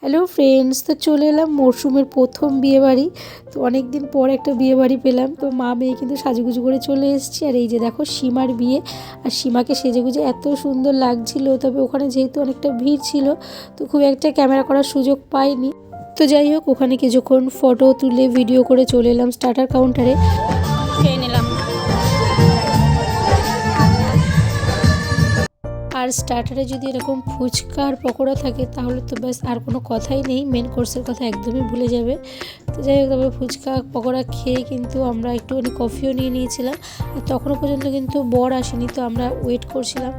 Hello friends, তো চলে এলাম মরশুমের প্রথম বিয়েবাড়ি। তো অনেক দিন পর একটা বিয়েবাড়ি পেলাম। তো মা মেয়ে কিন্তু সাজুগুজু করে চলে এসেছি। আর এই যে দেখো সীমার বিয়ে, আর সীমাকে সেজেগুজে এত সুন্দর লাগছিল। তবে ওখানে যেহেতু অনেকটা ভিড় ছিল, তো খুব একটা ক্যামেরা করার সুযোগ পাইনি। তো যাই হোক, ওখানে কিছুক্ষণ ফটো তুলে ভিডিও করে চলে এলাম স্টার্টার কাউন্টারে। খেয়ে নিলাম। আর স্টার্টারে যদি এরকম ফুচকা আর পকোড়া থাকে তাহলে তো ব্যাস আর কোনো কথাই নেই, মেন কোর্সের কথা একদমই ভুলে যাবে। তো যাই হোক, তারপরে ফুচকা পকোড়া খেয়ে কিন্তু আমরা একটুখানি কফিও নিয়ে নিয়েছিলাম। আর তখনও পর্যন্ত কিন্তু বর আসেনি, তো আমরা ওয়েট করছিলাম।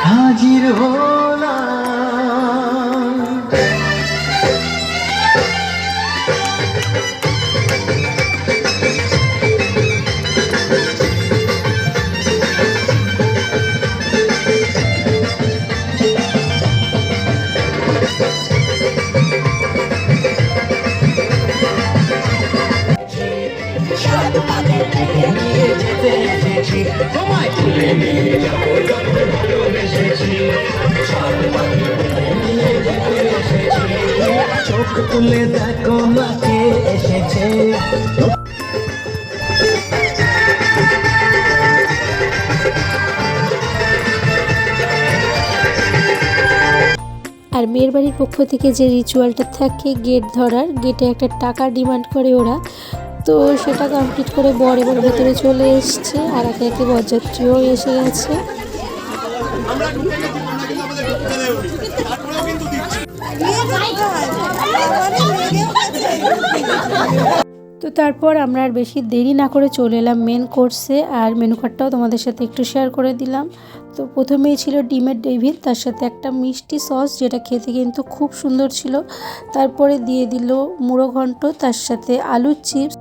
হাজির হলাম। তোমায় তুলে নিয়ে যাবো, চোখ তুলে দেখো না কে এসেছে। আর মেয়ের বাড়ির পক্ষ থেকে যে রিচুয়ালটা থাকে গেট ধরার, গেটে একটা টাকা ডিমান্ড করে ওরা। তো সেটা কমপ্লিট করে বর এবার ভেতরে চলে এসছে, আর একে একে বরযাত্রীও এসে গেছে। তো তারপর আমরা আর বেশি দেরি না করে চলে এলাম মেন কোর্সে। আর মেনু কার্ডটাও তোমাদের সাথে একটু শেয়ার করে দিলাম। তো প্রথমেই ছিল ডিমের ডেভিড, তার সাথে একটা মিষ্টি সস যেটা খেতে কিন্তু খুব সুন্দর ছিল। তারপরে দিয়ে দিল মুড়ো ঘন্ট, তার সাথে আলুর চিপস।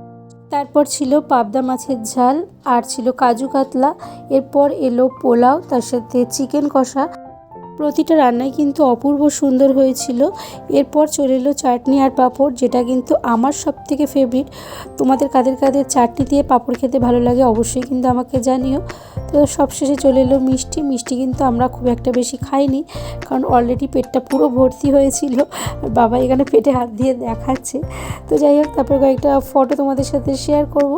তারপর ছিল পাবদা মাছের ঝাল, আর ছিল কাজু কাতলা। এরপর এলো পোলাও, তার সাথে চিকেন কষা। প্রতিটা রান্নাই কিন্তু অপূর্ব সুন্দর হয়েছিল। এরপর চলে এলো চাটনি আর পাঁপড়, যেটা কিন্তু আমার সবথেকে ফেভারিট। তোমাদের কাদের কাদের চাটনি দিয়ে পাঁপড় খেতে ভালো লাগে অবশ্যই কিন্তু আমাকে জানিও। তো সবশেষে চলে এলো মিষ্টি। মিষ্টি কিন্তু আমরা খুব একটা বেশি খাইনি, কারণ অলরেডি পেটটা পুরো ভর্তি হয়েছিল। আর বাবা এখানে পেটে হাত দিয়ে দেখাচ্ছে। তো যাই হোক, তারপর কয়েকটা ফটো তোমাদের সাথে শেয়ার করব।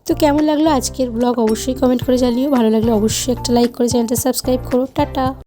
তো কেমন লাগলো আজকের ব্লগ অবশ্যই কমেন্ট করে জানিও। ভালো লাগলে অবশ্যই একটা লাইক করে চ্যানেলটা সাবস্ক্রাইব করো। টাটা।